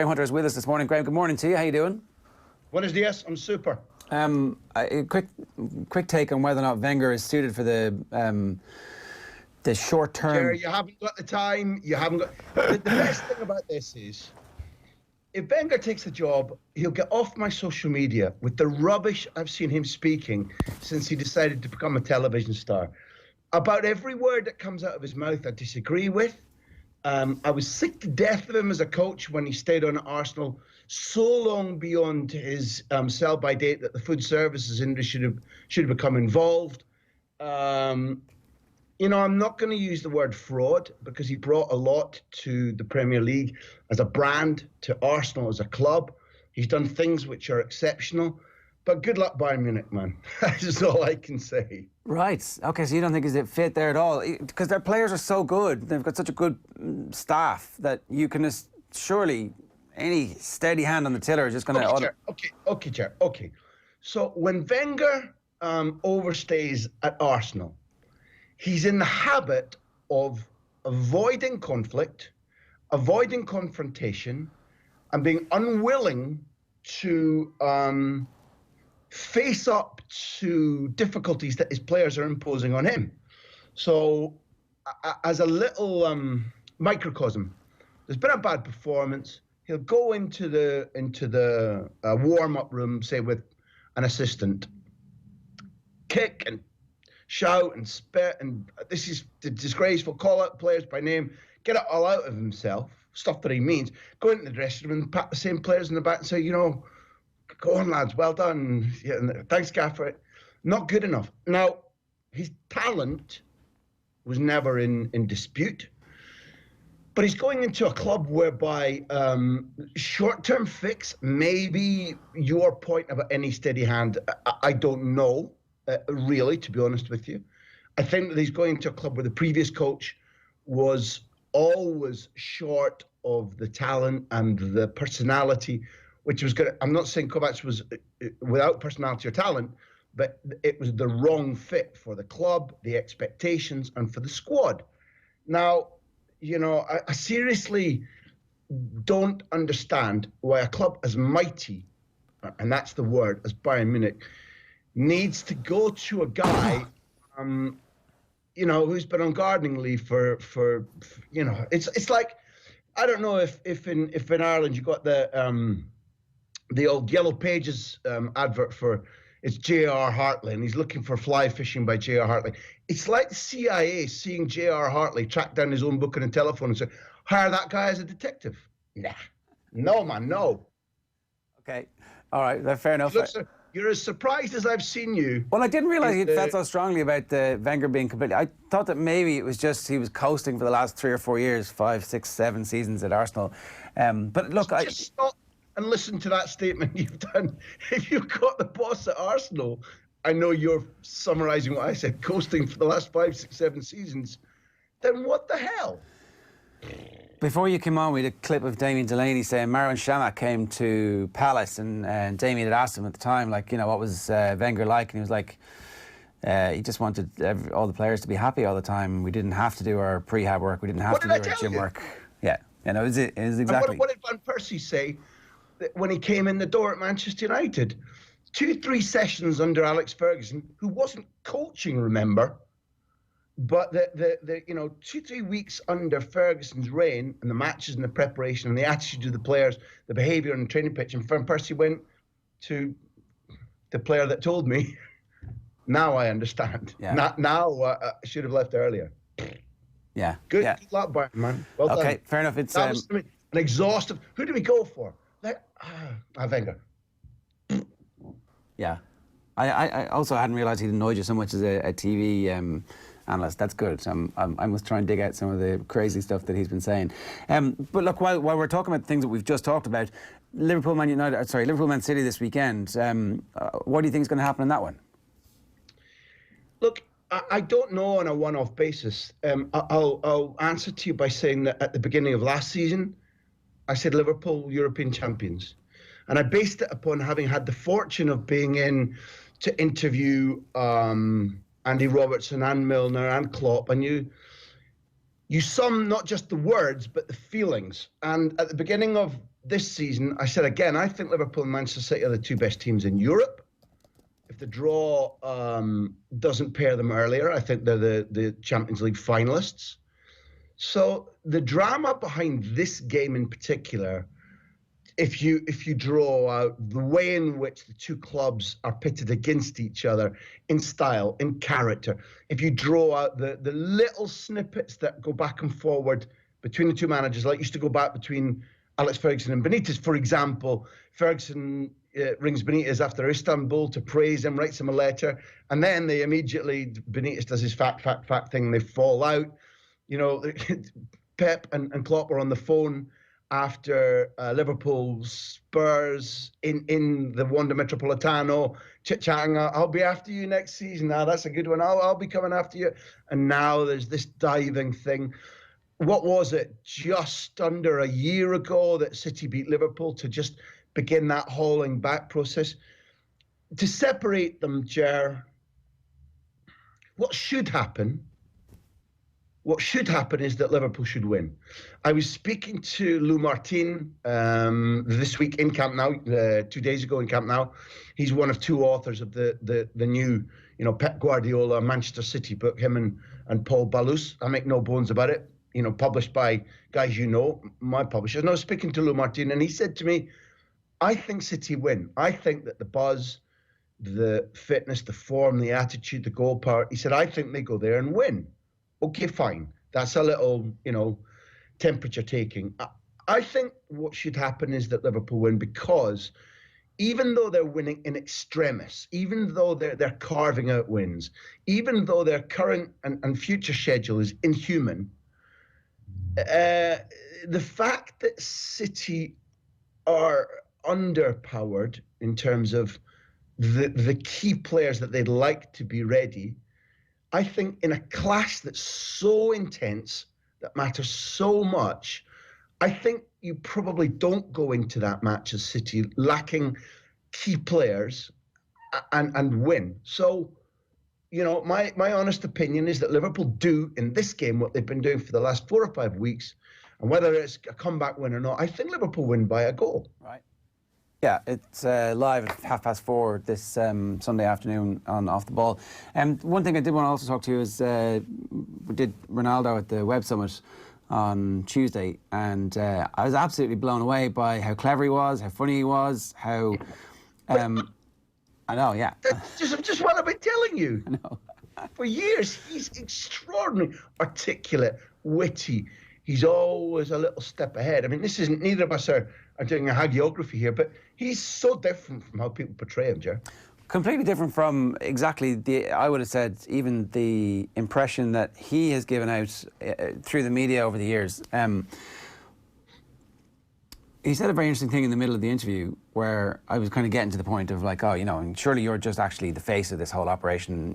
Graham Hunter is with us this morning. Graham, good morning to you. How you doing? Buenos dias. I'm super. A quick take on whether or not Wenger is suited for the short term. Jerry, you haven't got the time. You haven't got. The best thing about this is, if Wenger takes the job, he'll get off my social media with the rubbish I've seen him speaking since he decided to become a television star. About every word that comes out of his mouth, I disagree with. I was sick to death of him as a coach when he stayed on at Arsenal so long beyond his sell-by date that the food services industry should have become involved. I'm not going to use the word fraud because he brought a lot to the Premier League as a brand, to Arsenal as a club. He's done things which are exceptional. But good luck, Bayern Munich, man. That's all I can say. Right. Okay, so you don't think he's a fit there at all? Because their players are so good. They've got such a good staff that you can just, surely any steady hand on the tiller is just going to... Okay, Chair. Okay. So when Wenger overstays at Arsenal, he's in the habit of avoiding conflict, avoiding confrontation, and being unwilling to face up to difficulties that his players are imposing on him. So, as a little microcosm, there's been a bad performance. He'll go into the warm-up room, say with an assistant, kick and shout and spit, and this is disgraceful. Call out players by name, get it all out of himself, stuff that he means. Go into the dressing room and pat the same players in the back and say, go on, lads, well done. Yeah, thanks, Gaffer. Not good enough. Now, his talent was never in dispute, but he's going into a club whereby short-term fix may be your point about any steady hand. I don't know, really, to be honest with you. I think that he's going to a club where the previous coach was always short of the talent and the personality, which was good. I'm not saying Kovac was without personality or talent, but it was the wrong fit for the club, the expectations, and for the squad. Now, I seriously don't understand why a club as mighty, and that's the word, as Bayern Munich, needs to go to a guy, who's been on gardening leave for it's like, I don't know if in Ireland you got the old Yellow Pages advert for, it's J.R. Hartley, and he's looking for fly fishing by J.R. Hartley. It's like the CIA seeing J.R. Hartley track down his own book on a telephone and say, hire that guy as a detective. Nah. No, man, no. Okay. All right, fair enough. You're as surprised as I've seen you. Well, I didn't realise he felt so strongly about Wenger being completely... I thought that maybe it was just he was coasting for the last 3 or 4 years, 5, 6, 7 seasons at Arsenal. But look, Just stop and listen to that statement you've done. If you've got the boss at Arsenal, I know you're summarising what I said, coasting for the last 5, 6, 7 seasons, then what the hell? Before you came on, we had a clip of Damien Delaney saying Marouane Chamakh came to Palace and Damien had asked him at the time, what was Wenger like? And he was like, he just wanted all the players to be happy all the time. We didn't have to do our prehab work. We didn't have to do our gym work. Yeah, it was exactly. What did Van Persie say when he came in the door at Manchester United? 2-3 sessions under Alex Ferguson, who wasn't coaching, remember, but the 2-3 weeks under Ferguson's reign and the matches and the preparation and the attitude of the players, the behaviour on the training pitch, and Van Persie went to the player that told me, now I understand. Yeah. Now I should have left earlier. Yeah. Good luck, Bayern, man. Well done. Okay, fair enough. It's that was an exhaustive. Who do we go for? Wenger. Yeah. I also hadn't realised he'd annoyed you so much as a TV analyst. That's good. I must try and dig out some of the crazy stuff that he's been saying. But look, while we're talking about things that we've just talked about, Liverpool Man City this weekend. What do you think is going to happen in that one? Look, I don't know on a one-off basis. I'll answer to you by saying that at the beginning of last season, I said Liverpool European champions. And I based it upon having had the fortune of being in to interview Andy Robertson and Milner and Klopp, and you sum not just the words but the feelings. And at the beginning of this season, I said again, I think Liverpool and Manchester City are the two best teams in Europe. If the draw doesn't pair them earlier, I think they're the Champions League finalists. So the drama behind this game in particular, if you draw out the way in which the two clubs are pitted against each other in style, in character, if you draw out the little snippets that go back and forward between the two managers, like used to go back between Alex Ferguson and Benitez, for example, Ferguson rings Benitez after Istanbul to praise him, writes him a letter, and then Benitez does his fact thing, and they fall out. You know, Pep and Klopp are on the phone after Liverpool Spurs in the Wanda Metropolitano, chit-chatting, I'll be after you next season. Now, that's a good one. I'll be coming after you. And now there's this diving thing. What was it, just under a year ago that City beat Liverpool to just begin that hauling back process? To separate them, Ger, what should happen is that Liverpool should win. I was speaking to Lou Martin this week in Camp Nou, 2 days ago in Camp Nou. He's one of two authors of the new, Pep Guardiola Manchester City book, him and Paul Balouz. I make no bones about it, published by guys my publishers. And I was speaking to Lou Martin, and he said to me, I think City win. I think that the buzz, the fitness, the form, the attitude, the goal power, he said, I think they go there and win. Okay, fine. That's a little, temperature taking. I think what should happen is that Liverpool win, because even though they're winning in extremis, even though they're carving out wins, even though their current and future schedule is inhuman, the fact that City are underpowered in terms of the key players that they'd like to be ready, I think in a clash that's so intense, that matters so much, I think you probably don't go into that match as City lacking key players and win. So, my honest opinion is that Liverpool do in this game what they've been doing for the last 4 or 5 weeks, and whether it's a comeback win or not, I think Liverpool win by a goal. Right. Yeah, it's live at 4:30 this Sunday afternoon on Off the Ball. One thing I did want to also talk to you is we did Ronaldo at the Web Summit on Tuesday, and I was absolutely blown away by how clever he was, how funny he was, how... I know, yeah. That's just what I've been telling you. I know. For years, he's extraordinary, articulate, witty. He's always a little step ahead. I mean, neither of us are doing a hagiography here, but he's so different from how people portray him, Ger. Completely different from exactly I would have said, even the impression that he has given out through the media over the years. He said a very interesting thing in the middle of the interview where I was kind of getting to the point of like, and surely you're just actually the face of this whole operation,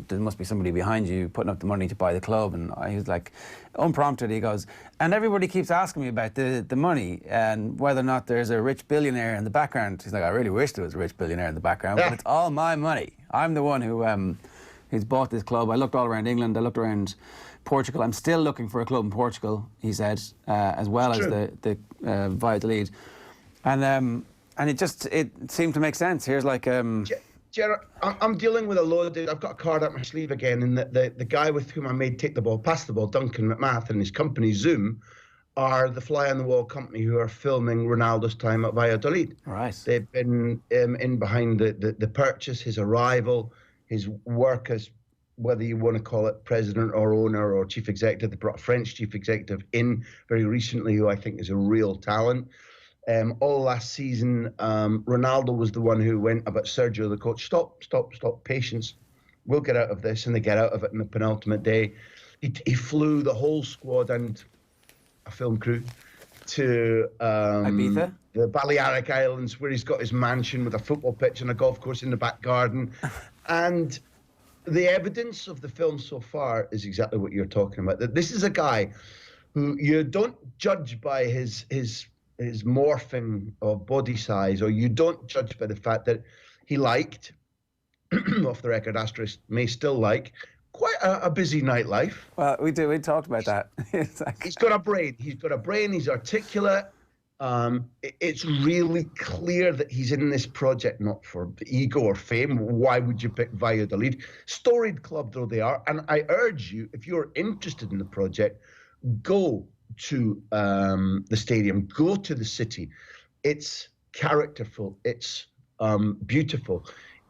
there must be somebody behind you putting up the money to buy the club. And he was like, unprompted, he goes, and everybody keeps asking me about the money and whether or not there's a rich billionaire in the background. He's like, I really wish there was a rich billionaire in the background, but it's all my money. I'm the one who's bought this club. I looked all around England, I looked around Portugal. I'm still looking for a club in Portugal, he said, as well as the Valladolid. And it seemed to make sense. Here's like... Gerard, I'm dealing with a load of... I've got a card up my sleeve again, and the guy with whom I made take the ball, pass the ball, Duncan McMath, and his company, Zoom, are the fly-on-the-wall company who are filming Ronaldo's time at Valladolid. Right. They've been in behind the purchase, his arrival, his work as, whether you want to call it president or owner or chief executive. They brought a French chief executive in very recently who I think is a real talent. All last season, Ronaldo was the one who went about Sergio, the coach, stop, patience. We'll get out of this, and they get out of it in the penultimate day. He flew the whole squad and a film crew to Ibiza? The Balearic Islands, where he's got his mansion with a football pitch and a golf course in the back garden. And the evidence of the film so far is exactly what you're talking about. That this is a guy who you don't judge by his morphing of body size, or you don't judge by the fact that he liked, off the record asterisk, may still like, quite a busy nightlife. Well, we talked about that. He's got a brain. He's articulate. It's really clear that he's in this project not for the ego or fame. Why would you pick Valladolid? Storied club though they are, and I urge you, if you're interested in the project, go to the stadium, go to the city. It's characterful, it's beautiful.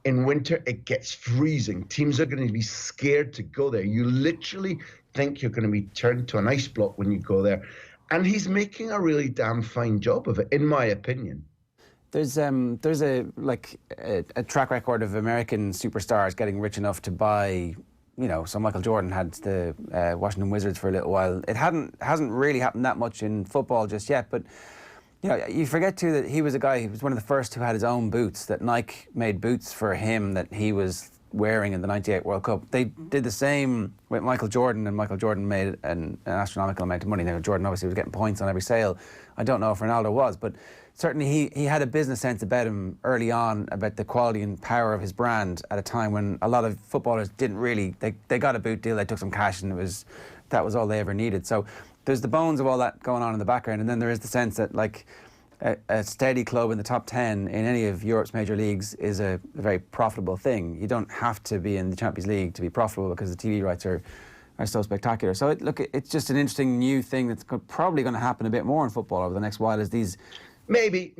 In winter, it gets freezing. Teams are going to be scared to go there. You literally think you're going to be turned to an ice block when you go there. And he's making a really damn fine job of it, in my opinion. There's a track record of American superstars getting rich enough to buy, so Michael Jordan had the Washington Wizards for a little while. It hasn't really happened that much in football just yet, but you forget too that he was a guy who was one of the first who had his own boots, that Nike made boots for him that he was wearing in the 98 World Cup. They did the same with Michael Jordan, and Michael Jordan made an astronomical amount of money. Now, Jordan obviously was getting points on every sale. I don't know if Ronaldo was, but certainly he had a business sense about him early on, about the quality and power of his brand at a time when a lot of footballers didn't really, they got a boot deal, they took some cash, and that was all they ever needed. So there's the bones of all that going on in the background, and then there is the sense that a steady club in the top 10 in any of Europe's major leagues is a very profitable thing. You don't have to be in the Champions League to be profitable because the TV rights are so spectacular. So it's just an interesting new thing that's probably going to happen a bit more in football over the next while as these... Maybe,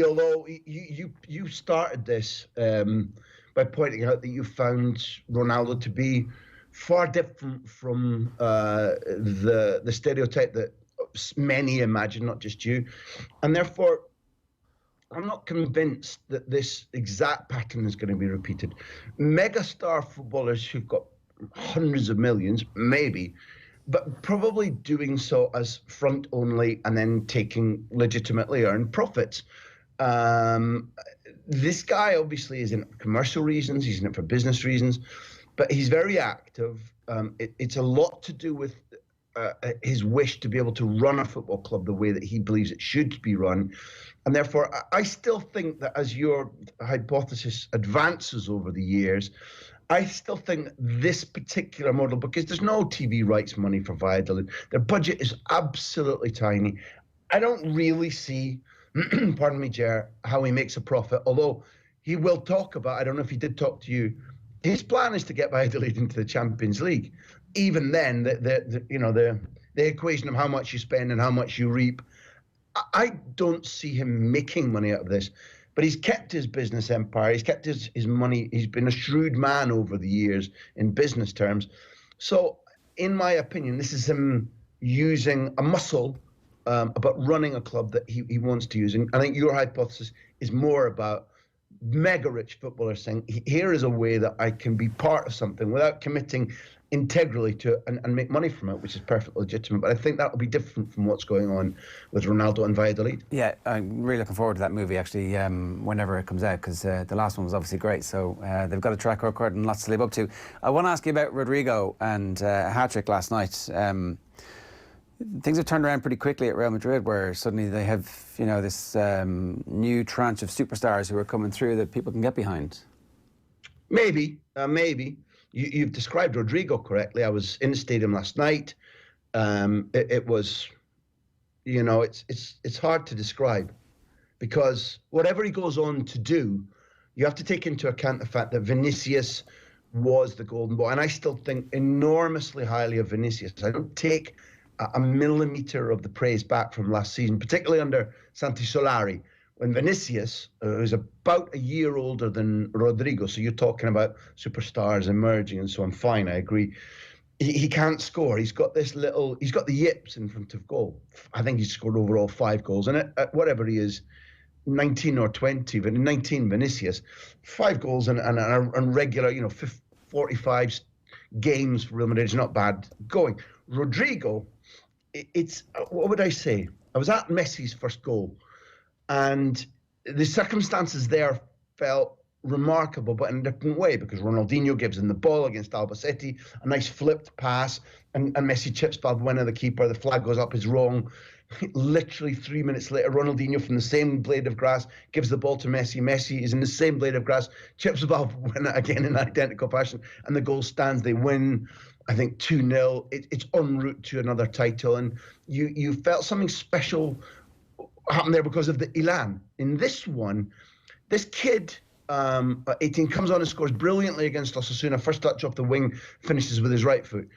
although you started this by pointing out that you found Ronaldo to be far different from the stereotype that many imagine, not just you. And therefore, I'm not convinced that this exact pattern is going to be repeated. Megastar footballers who've got hundreds of millions, maybe, but probably doing so as front only and then taking legitimately earned profits. This guy obviously is in it for commercial reasons, he's in it for business reasons, but he's very active. It's a lot to do with his wish to be able to run a football club the way that he believes it should be run. And therefore, I still think that as your hypothesis advances over the years, I still think this particular model, because there's no TV rights money for Valladolid, their budget is absolutely tiny. I don't really see, pardon me, Ger, how he makes a profit, although he will talk about, I don't know if he did talk to you, his plan is to get Valladolid into the Champions League. Even then, the equation of how much you spend and how much you reap, I don't see him making money out of this. But he's kept his business empire. He's kept his money. He's been a shrewd man over the years in business terms. So, in my opinion, this is him using a muscle about running a club that he wants to use. And I think your hypothesis is more about mega rich footballers saying, here is a way that I can be part of something without committing integrally to it and make money from it, which is perfectly legitimate. But I think that will be different from what's going on with Ronaldo and Valladolid. Yeah, I'm really looking forward to that movie, actually, whenever it comes out, because the last one was obviously great. So they've got a track record and lots to live up to. I want to ask you about Rodrigo and a hat-trick last night. Things have turned around pretty quickly at Real Madrid, where suddenly they have, this new tranche of superstars who are coming through that people can get behind. Maybe. You've described Rodrigo correctly. I was in the stadium last night. It was, it's hard to describe, because whatever he goes on to do, you have to take into account the fact that Vinicius was the golden boy. And I still think enormously highly of Vinicius. I don't take a millimetre of the praise back from last season, particularly under Santi Solari, when Vinicius, who's about a year older than Rodrigo, so you're talking about superstars emerging and so on, fine, I agree. He can't score. He's got he's got the yips in front of goal. I think he's scored overall 5 goals. And at whatever he is, 19 or 20, but 19 Vinicius, 5 goals and regular, 45 games for Real Madrid is not bad going. Rodrigo, it's, what would I say? I was at Messi's first goal, and the circumstances there felt remarkable, but in a different way, because Ronaldinho gives him the ball against Albacete, a nice flipped pass, and Messi chips Valbuena, the keeper. The flag goes up, is wrong. Literally 3 minutes later, Ronaldinho from the same blade of grass gives the ball to Messi. Messi is in the same blade of grass, chips Valbuena again in identical fashion, and the goal stands. They win, I think, 2-0. It's en route to another title, and you felt something special happened there because of the elan. In this one, this kid, 18, comes on and scores brilliantly against Osasuna. First touch off the wing, finishes with his right foot.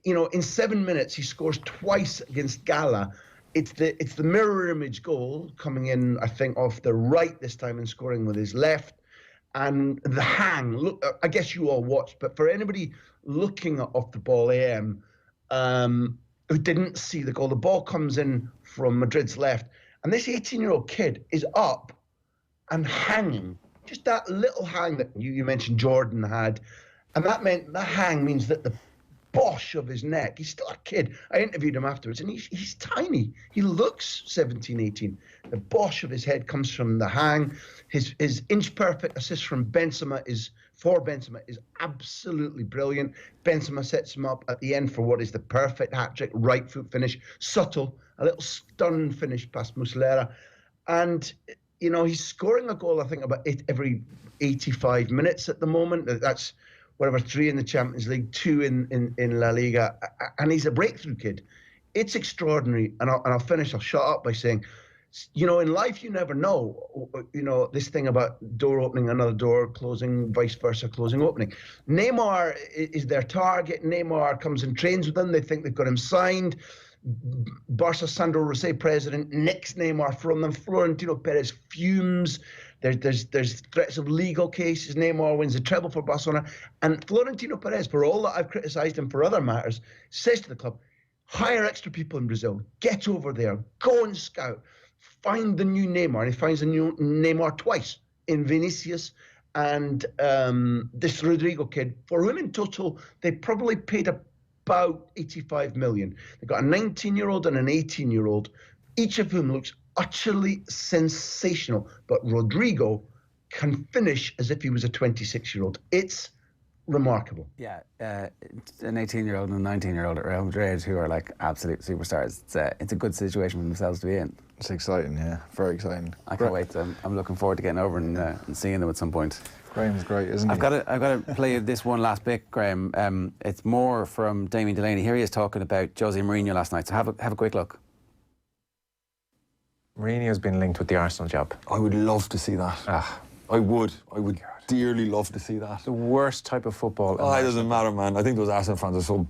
In 7 minutes, he scores twice against Gala. It's the mirror image goal coming in, I think, off the right this time and scoring with his left. And the hang, look, I guess you all watched, but for anybody looking at Off the Ball AM who didn't see the goal, the ball comes in from Madrid's left, and this 18-year-old kid is up and hanging. Just that little hang that you mentioned Jordan had. And that hang means that the bosh of his neck, he's still a kid. I interviewed him afterwards, and he's tiny. He looks 17, 18. The bosh of his head comes from the hang. His inch-perfect assist from Benzema is absolutely brilliant. Benzema sets him up at the end for what is the perfect hat-trick, right foot finish. Subtle, a little stun finish past Muslera. And, he's scoring a goal, I think, about every 85 minutes at the moment. That's whatever, 3 in the Champions League, 2 in La Liga, and he's a breakthrough kid. It's extraordinary. And I'll shut up by saying, in life you never know, this thing about door opening, another door closing, vice versa, closing, opening. Neymar is their target. Neymar comes and trains with them. They think they've got him signed. Barca Sandro Rosé, president, nicks Neymar from them. Florentino Perez fumes. There's threats of legal cases. Neymar wins the treble for Barcelona. And Florentino Perez, for all that I've criticised him for other matters, says to the club, hire extra people in Brazil. Get over there. Go and scout. Find the new Neymar. And he finds the new Neymar twice, in Vinicius and this Rodrigo kid, for whom in total they probably paid about 85 million. They've got a 19-year-old and an 18-year-old, each of whom looks utterly sensational. But Rodrigo can finish as if he was a 26-year-old. It's remarkable. Yeah, an 18-year-old and a 19-year-old at Real Madrid who are like absolute superstars. It's a good situation for themselves to be in. It's exciting, yeah, very exciting. I can't wait. I'm looking forward to getting over and seeing them at some point. Graham's great, isn't he? I've got to play this one last bit, Graham. It's more from Damien Delaney. Here he is talking about Jose Mourinho last night. So have a quick look. Mourinho's been linked with the Arsenal job. I would love to see that. I would dearly love to see that. The worst type of football. It doesn't matter, man. I think those Arsenal fans are so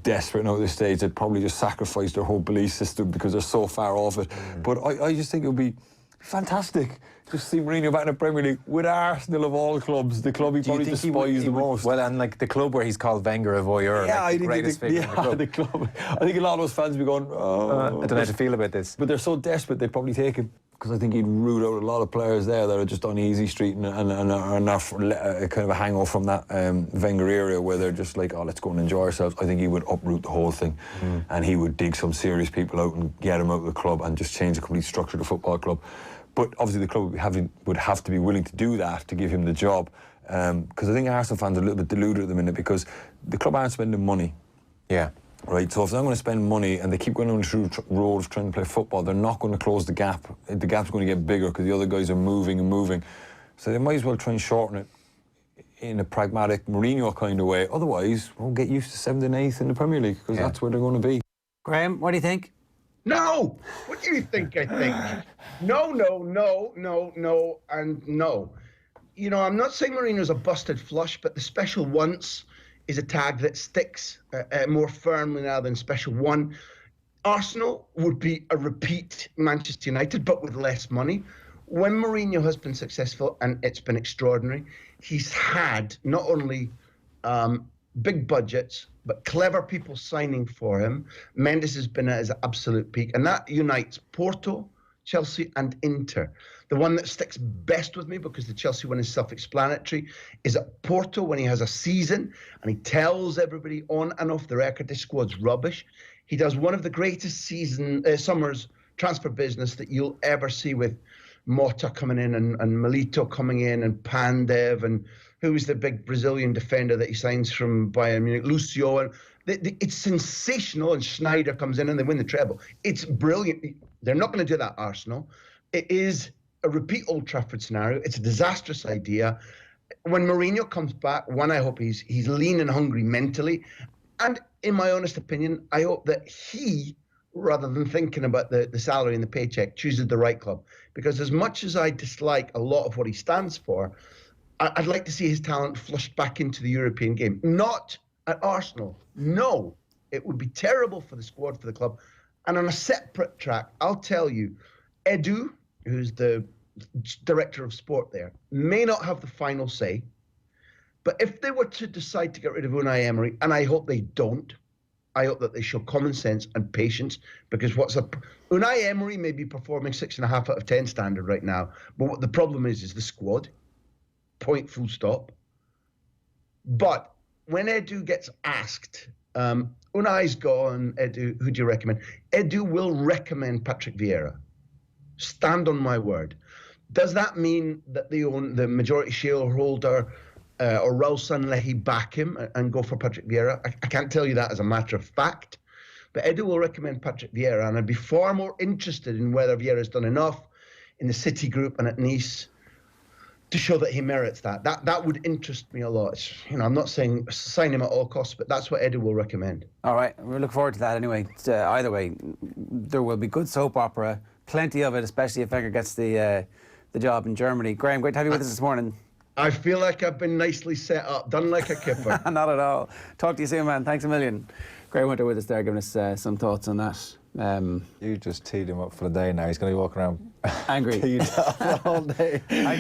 desperate now at this stage. They'd probably just sacrifice their whole belief system because they're so far off it. But I just think it would be fantastic to see Mourinho back in the Premier League with Arsenal of all clubs, the club he probably despises the most. Well, and like the club where he's called Wenger a voyeur, yeah, like the greatest figure in the club. I think a lot of those fans would be going, I don't know how to feel about this. But they're so desperate, they'd probably take him. Because I think he'd root out a lot of players there that are just on easy street and are not kind of a hangover from that Wenger area where they're just like, let's go and enjoy ourselves. I think he would uproot the whole thing and he would dig some serious people out and get them out of the club and just change the complete structure of the football club. But obviously the club would have to be willing to do that to give him the job. Because I think Arsenal fans are a little bit deluded at the minute because the club aren't spending money. Yeah. Right, so if they're going to spend money and they keep going down through road of trying to play football, they're not going to close the gap. The gap's going to get bigger because the other guys are moving and moving. So they might as well try and shorten it in a pragmatic Mourinho kind of way. Otherwise, we'll get used to 7th and 8th in the Premier League because that's where they're going to be. Graham, what do you think? No! What do you think I think? No, and no. I'm not saying Mourinho's a busted flush, but the special once is a tag that sticks more firmly now than special one. Arsenal would be a repeat Manchester United, but with less money. When Mourinho has been successful, and it's been extraordinary, he's had not only big budgets, but clever people signing for him. Mendes has been at his absolute peak, and that unites Porto, Chelsea and Inter. The one that sticks best with me, because the Chelsea one is self-explanatory, is at Porto when he has a season and he tells everybody on and off the record this squad's rubbish. He does one of the greatest summers transfer business that you'll ever see, with Mota coming in and Milito coming in and Pandev and who's the big Brazilian defender that he signs from Bayern Munich, Lucio. And it's sensational, and Schneider comes in and they win the treble. It's brilliant. They're not going to do that, Arsenal. It is a repeat Old Trafford scenario. It's a disastrous idea. When Mourinho comes back, I hope he's lean and hungry mentally. And in my honest opinion, I hope that he rather than thinking about the salary and the paycheck, chooses the right club. Because as much as I dislike a lot of what he stands for, I'd like to see his talent flushed back into the European game. Not at Arsenal. No, it would be terrible for the squad, for the club. And on a separate track, I'll tell you, Edu, who's the director of sport there, may not have the final say. But if they were to decide to get rid of Unai Emery, and I hope they don't, I hope that they show common sense and patience, because Unai Emery may be performing 6.5 out of 10 standard right now, but what the problem is the squad. Point, full stop. But when Edu gets asked, Unai's gone, Edu, who do you recommend? Edu will recommend Patrick Vieira. Stand on my word. Does that mean that they own the majority shareholder or Raul Sanllehi back him and go for Patrick Vieira? I can't tell you that as a matter of fact, but Edu will recommend Patrick Vieira, and I'd be far more interested in whether Vieira's done enough in the City group and at Nice to show that he merits that. That would interest me a lot. I'm not saying sign him at all costs, but that's what Edu will recommend. All right, we'll look forward to that anyway. Either way, there will be good soap opera, plenty of it, especially if Wenger gets the job in Germany. Graham, great to have you with us this morning. I feel like I've been nicely set up, done like a kipper. Not at all. Talk to you soon, man. Thanks a million. Graham Winter with us there, giving us some thoughts on that. You just teed him up for the day now. He's going to be walking around angry all day.